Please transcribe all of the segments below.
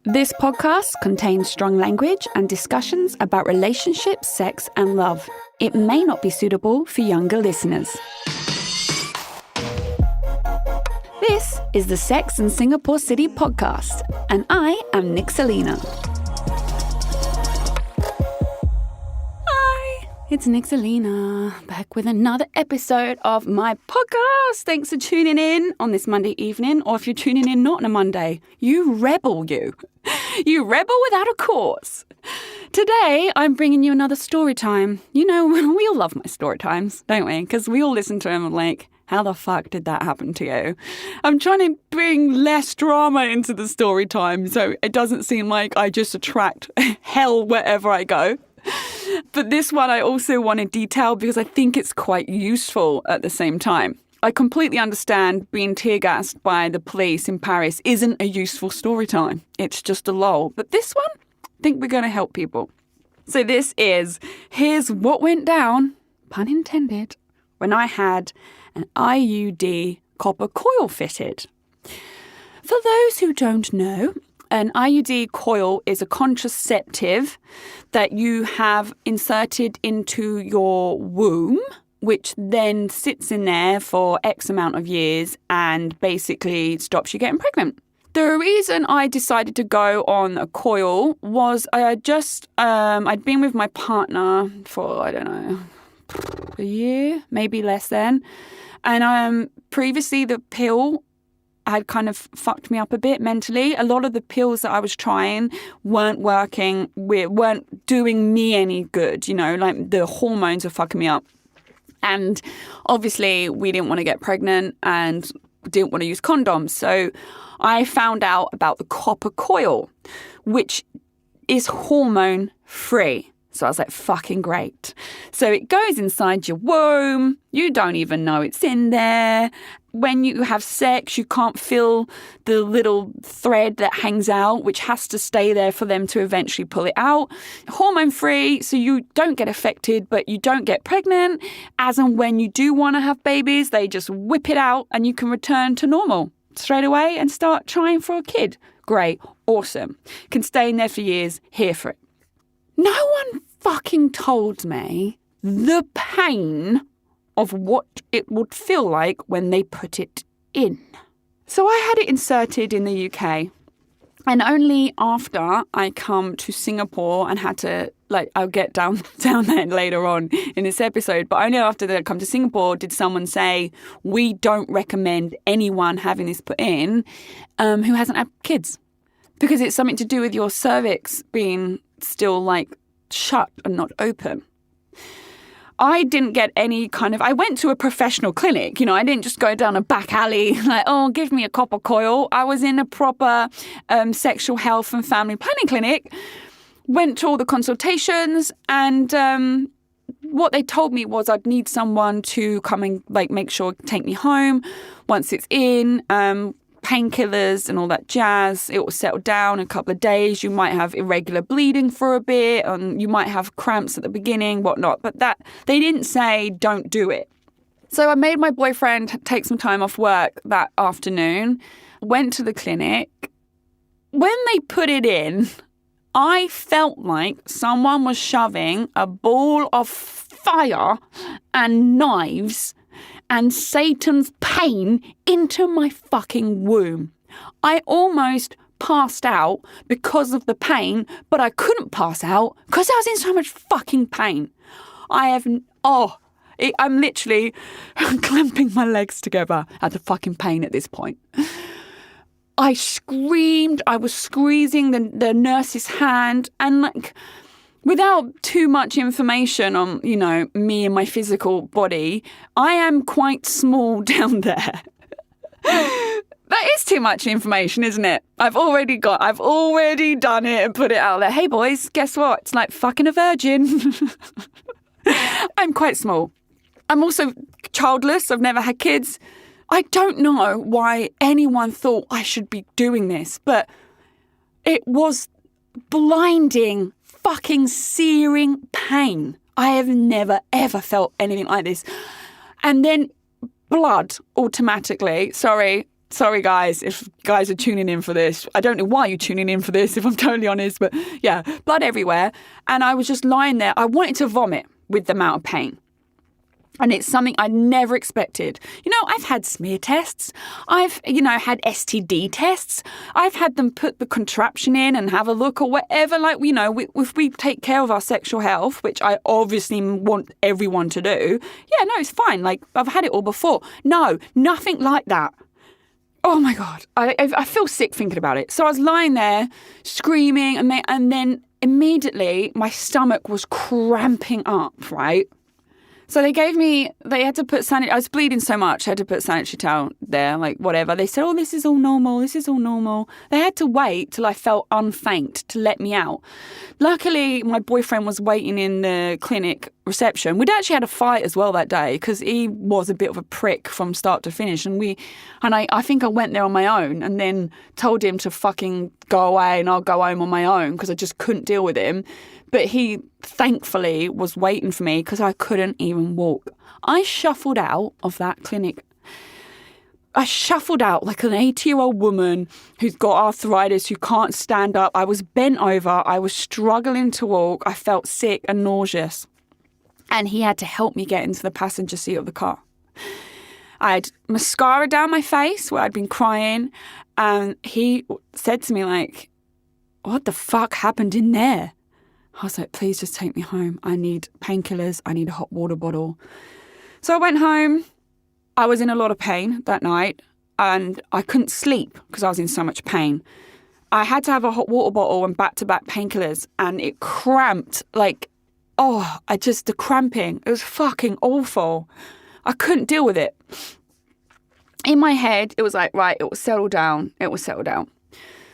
This podcast contains strong language and discussions about relationships, sex, and love. It may not be suitable for younger listeners. This is the Sex and Singapore City podcast, and I am Nick Selena. Hi, it's Nick Selena, back with another episode of my podcast. Thanks for tuning in on this Monday evening, or if you're tuning in not on a Monday, you rebel, you. You rebel without a cause. Today, I'm bringing you another story time. You know, we all love my story times, don't we? Because we all listen to them and like, how the fuck did that happen to you? I'm trying to bring less drama into the story time so it doesn't seem like I just attract hell wherever I go. But this one I also want to detail because I think it's quite useful at the same time. I completely understand being tear-gassed by the police in Paris isn't a useful story time. It's just a lull. But this one, I think we're going to help people. So here's what went down, pun intended, when I had an IUD copper coil fitted. For those who don't know, an IUD coil is a contraceptive that you have inserted into your womb, which then sits in there for X amount of years and basically stops you getting pregnant. The reason I decided to go on a coil was I'd been with my partner for, I don't know, a year, maybe less than. And previously the pill had kind of fucked me up a bit mentally. A lot of the pills that I was trying weren't working, weren't doing me any good, you know, like the hormones were fucking me up. And obviously we didn't want to get pregnant and didn't want to use condoms. So I found out about the copper coil, which is hormone free. So I was like, fucking great. So it goes inside your womb. You don't even know it's in there. When you have sex, you can't feel the little thread that hangs out, which has to stay there for them to eventually pull it out. Hormone free, so you don't get affected, but you don't get pregnant. As and when you do want to have babies, they just whip it out and you can return to normal straight away and start trying for a kid. Great. Awesome. Can stay in there for years. Here for it. No one fucking told me the pain of what it would feel like when they put it in. So I had it inserted in the UK, and only after I come to Singapore and had to, I'll get down there later on in this episode, but only after I come to Singapore did someone say, we don't recommend anyone having this put in who hasn't had kids, because it's something to do with your cervix being still shut and not open. I didn't get any I went to a professional clinic, you know, I didn't just go down a back alley give me a copper coil. I was in a proper sexual health and family planning clinic, went to all the consultations, and what they told me was I'd need someone to come and make sure, take me home once it's in, painkillers and all that jazz. It will settle down in a couple of days. You might have irregular bleeding for a bit, and you might have cramps at the beginning, whatnot. But that they didn't say don't do it. So I made my boyfriend take some time off work that afternoon, went to the clinic. When they put it in, I felt like someone was shoving a ball of fire and knives and Satan's pain into my fucking womb. I almost passed out because of the pain, but I couldn't pass out because I was in so much fucking pain. I'm literally clamping my legs together at the fucking pain at this point. I screamed, I was squeezing the nurse's hand, and without too much information on, you know, me and my physical body, I am quite small down there. That is too much information, isn't it? I've already done it and put it out there. Hey boys, guess what? It's like fucking a virgin. I'm quite small. I'm also childless. I've never had kids. I don't know why anyone thought I should be doing this, but it was blinding, fucking searing pain. I have never, ever felt anything like this. And then blood automatically, sorry, Sorry, guys, if guys are tuning in for this. I don't know why you're tuning in for this, if I'm totally honest. But yeah, blood everywhere. And I was just lying there. I wanted to vomit with the amount of pain. And it's something I never expected. I've had smear tests. I've, had STD tests. I've had them put the contraption in and have a look or whatever. If we take care of our sexual health, which I obviously want everyone to do, yeah, no, it's fine. I've had it all before. No, nothing like that. Oh my God. I feel sick thinking about it. So I was lying there screaming and then immediately my stomach was cramping up, right? So they had to put I was bleeding so much, I had to put sanitary towel there, whatever. They said, this is all normal, this is all normal. They had to wait till I felt unfaint to let me out. Luckily, my boyfriend was waiting in the clinic reception. We'd actually had a fight as well that day because he was a bit of a prick from start to finish. And I think I went there on my own and then told him to fucking go away and I'll go home on my own because I just couldn't deal with him. But he, thankfully, was waiting for me because I couldn't even walk. I shuffled out of that clinic. I shuffled out like an 80-year-old woman who's got arthritis, who can't stand up. I was bent over. I was struggling to walk. I felt sick and nauseous. And he had to help me get into the passenger seat of the car. I had mascara down my face where I'd been crying. And he said to me, what the fuck happened in there? I was like, please just take me home. I need painkillers. I need a hot water bottle. So I went home. I was in a lot of pain that night and I couldn't sleep because I was in so much pain. I had to have a hot water bottle and back-to-back painkillers and it cramped the cramping. It was fucking awful. I couldn't deal with it. In my head, it was like, right, it will settle down. It will settle down.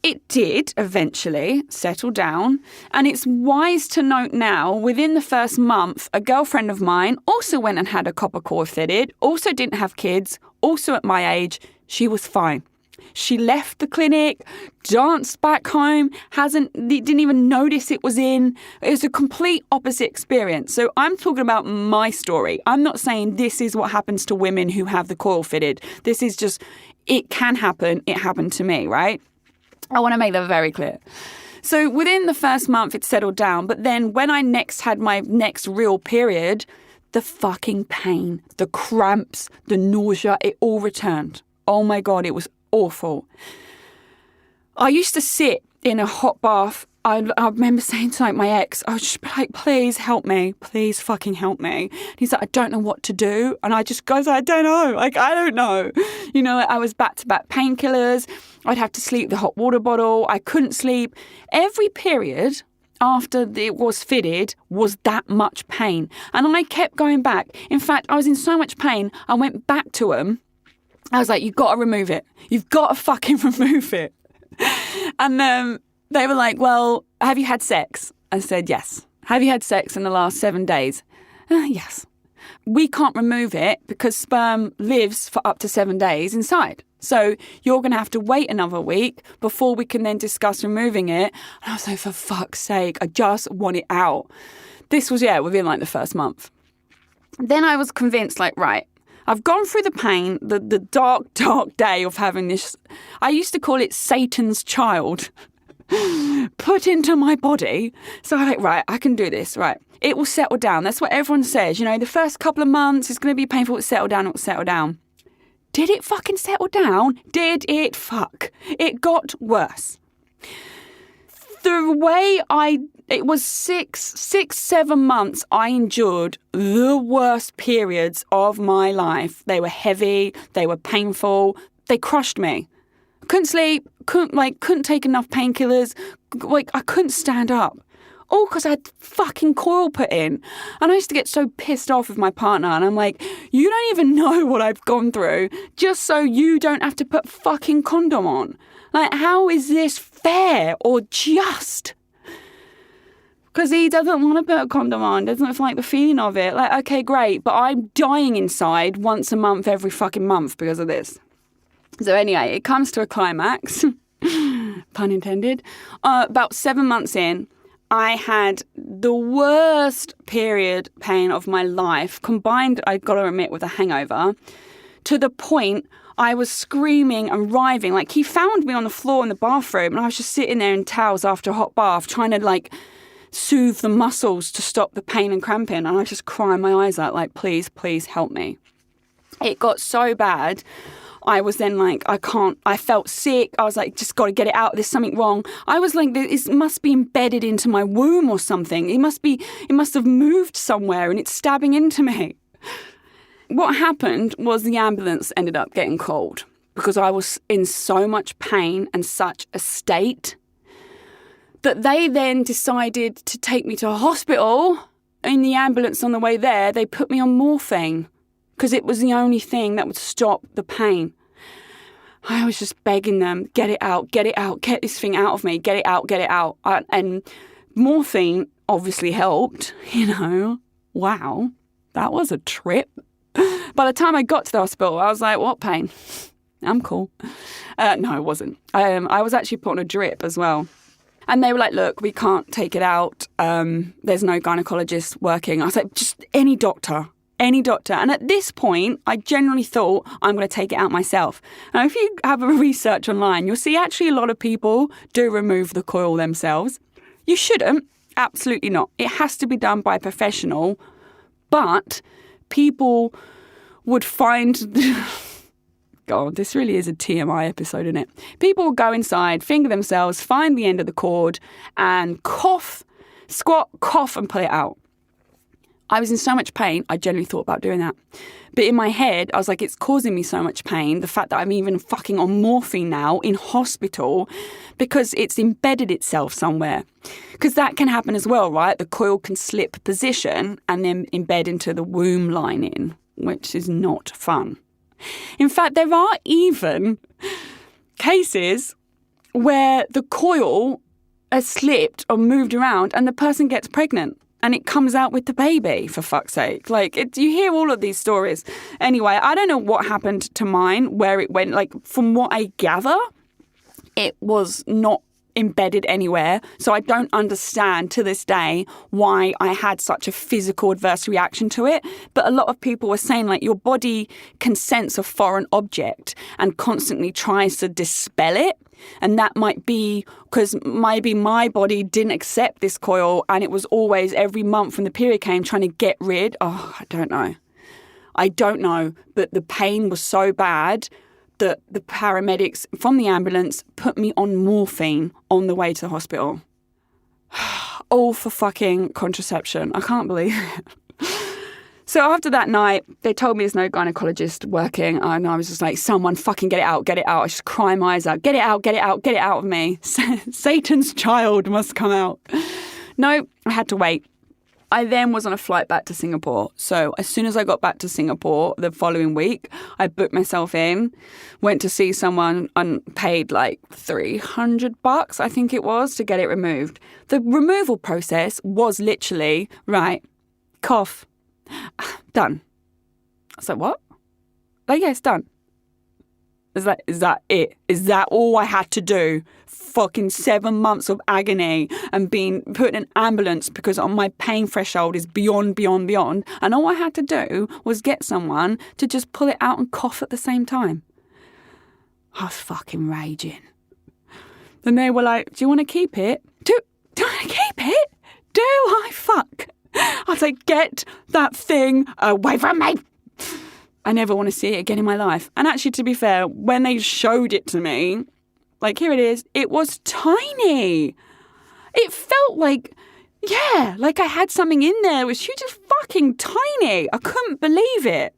It did eventually settle down, and it's wise to note now, within the first month, a girlfriend of mine also went and had a copper cord fitted, also didn't have kids, also at my age. She was fine. She left the clinic, danced back home, didn't even notice it was in. It was a complete opposite experience. So I'm talking about my story. I'm not saying this is what happens to women who have the coil fitted. This is just, it can happen. It happened to me, right? I want to make that very clear. So within the first month, it settled down. But then when I had my next real period, the fucking pain, the cramps, the nausea, it all returned. Oh my God, it was awful. I used to sit in a hot bath. I remember saying to my ex, I was just like, please help me. Please fucking help me. And he's like, I don't know what to do. And I just goes, I don't know. I don't know. I was back-to-back painkillers. I'd have to sleep the hot water bottle. I couldn't sleep. Every period after it was fitted was that much pain. And I kept going back. In fact, I was in so much pain, I went back to him. I was like, you've got to remove it. You've got to fucking remove it. And they were like, well, have you had sex? I said, yes. Have you had sex in the last 7 days? Yes. We can't remove it because sperm lives for up to 7 days inside. So you're going to have to wait another week before we can then discuss removing it. And I was like, for fuck's sake, I just want it out. This was, within the first month. Then I was convinced, right, I've gone through the pain, the dark, dark day of having this. I used to call it Satan's child put into my body. So I'm like, right, I can do this, right. It will settle down. That's what everyone says. The first couple of months, it's going to be painful. It'll settle down. It'll settle down. Did it fucking settle down? Did it fuck? It got worse. The way it was 7 months, I endured the worst periods of my life. They were heavy. They were painful. They crushed me. Couldn't sleep. Couldn't take enough painkillers. I couldn't stand up. All because I had fucking coil put in. And I used to get so pissed off with my partner. And I'm like, you don't even know what I've gone through just so you don't have to put fucking condom on. How is this fair or just? Because he doesn't want to put a condom on, doesn't like the feeling of it. Okay, great, but I'm dying inside once a month, every fucking month because of this. So anyway, it comes to a climax, pun intended. About 7 months in, I had the worst period pain of my life, combined, I've got to admit, with a hangover, to the point I was screaming and writhing. Like, he found me on the floor in the bathroom and I was just sitting there in towels after a hot bath trying to, like, soothe the muscles to stop the pain and cramping. And I was just crying my eyes out, like, please, please help me. It got so bad. I was then like, I felt sick. I was like, just got to get it out. There's something wrong. I was like, it must be embedded into my womb or something. It must have moved somewhere and it's stabbing into me. What happened was the ambulance ended up getting called because I was in so much pain and such a state that they then decided to take me to a hospital. In the ambulance on the way there, they put me on morphine because it was the only thing that would stop the pain. I was just begging them, get it out, get this thing out of me, get it out. And morphine obviously helped, Wow, that was a trip. By the time I got to the hospital, I was like, what pain? I'm cool. No, it wasn't. I was actually put on a drip as well. And they were like, look, we can't take it out. There's no gynecologist working. I was like, just any doctor. And at this point, I generally thought I'm going to take it out myself. Now, if you have a research online, you'll see actually a lot of people do remove the coil themselves. You shouldn't. Absolutely not. It has to be done by a professional. But people would find... God, this really is a TMI episode, isn't it? People will go inside, finger themselves, find the end of the cord and squat, cough and pull it out. I was in so much pain, I generally thought about doing that. But in my head, I was like, it's causing me so much pain, the fact that I'm even fucking on morphine now in hospital because it's embedded itself somewhere. Because that can happen as well, right? The coil can slip position and then embed into the womb lining, which is not fun. In fact, there are even cases where the coil has slipped or moved around and the person gets pregnant and it comes out with the baby, for fuck's sake. You hear all of these stories. Anyway, I don't know what happened to mine, where it went. From what I gather, it was not embedded anywhere. So I don't understand to this day why I had such a physical adverse reaction to it. But a lot of people were saying your body can sense a foreign object and constantly tries to dispel it. And that might be because maybe my body didn't accept this coil and it was always every month when the period came trying to get rid. Oh, I don't know. But the pain was so bad that the paramedics from the ambulance put me on morphine on the way to the hospital. All for fucking contraception. I can't believe it. So after that night, they told me there's no gynecologist working. And I was just like, someone fucking get it out. I was just crying my eyes out. Get it out of me. Satan's child must come out. No, I had to wait. I then was on a flight back to Singapore. So as soon as I got back to Singapore the following week, I booked myself in, went to see someone and paid $300, I think it was, to get it removed. The removal process was literally, right, cough, done. I was like, what? Yeah, it's done. Is that it? Is that all I had to do? Fucking 7 months of agony and being put in an ambulance because my pain threshold is beyond. And all I had to do was get someone to just pull it out and cough at the same time. I was fucking raging. Then they were like, do you want to keep it? Do I want to keep it? Do I fuck? I was like, get that thing away from me. I never want to see it again in my life. And actually, to be fair, when they showed it to me, here it is, it was tiny. It felt like I had something in there. It was huge, just fucking tiny. I couldn't believe it.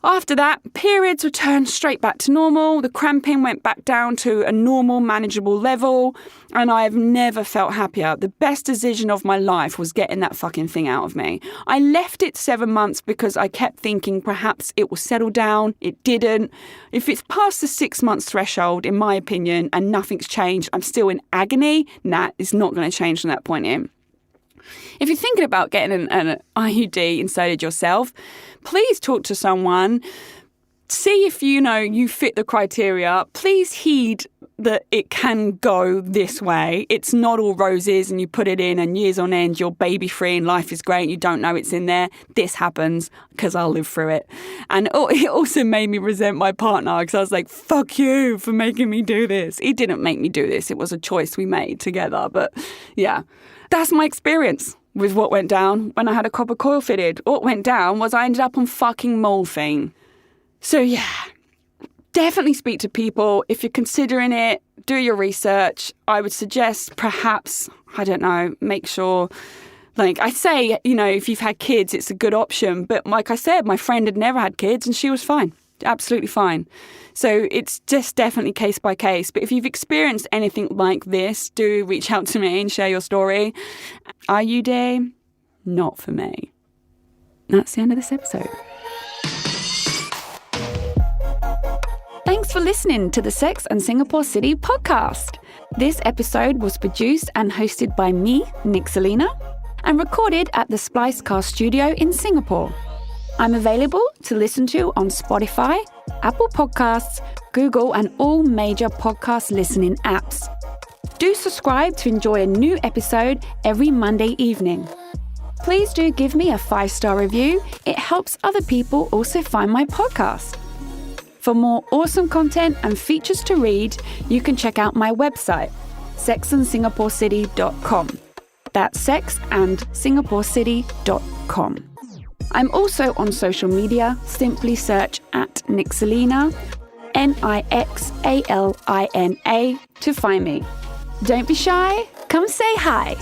After that, periods returned straight back to normal. The cramping went back down to a normal, manageable level. And I have never felt happier. The best decision of my life was getting that fucking thing out of me. I left it 7 months because I kept thinking perhaps it will settle down. It didn't. If it's past the 6 months threshold, in my opinion, and nothing's changed, I'm still in agony, it's not going to change from that point in. If you're thinking about getting an IUD inserted yourself, please talk to someone see if you fit the criteria. Please heed that it can go this way. It's not all roses and you put it in and years on end you're baby free and life is great. You don't know it's in there. This happens because I'll live through it. And it also made me resent my partner because I was like, fuck you for making me do this. He didn't make me do this. It was a choice we made together. But yeah, that's my experience with what went down when I had a copper coil fitted. What went down was I ended up on fucking morphine. So yeah, definitely speak to people. If you're considering it, do your research. I would suggest perhaps, I don't know, make sure, like I say, if you've had kids, it's a good option. But like I said, my friend had never had kids and she was fine, absolutely fine. So it's just definitely case by case. But if you've experienced anything like this, do reach out to me and share your story. IUD, not for me. That's the end of this episode. Thanks for listening to the Sex and Singapore City podcast. This episode was produced and hosted by me, Nick Selena, and recorded at the Splicecast studio in Singapore. I'm available to listen to on Spotify, Apple Podcasts, Google, and all major podcast listening apps. Do subscribe to enjoy a new episode every Monday evening. Please do give me a 5-star review. It helps other people also find my podcast. For more awesome content and features to read, you can check out my website, sexandsingaporecity.com. That's sexandsingaporecity.com. I'm also on social media. Simply search at Nixalina, Nixalina, to find me. Don't be shy. Come say hi.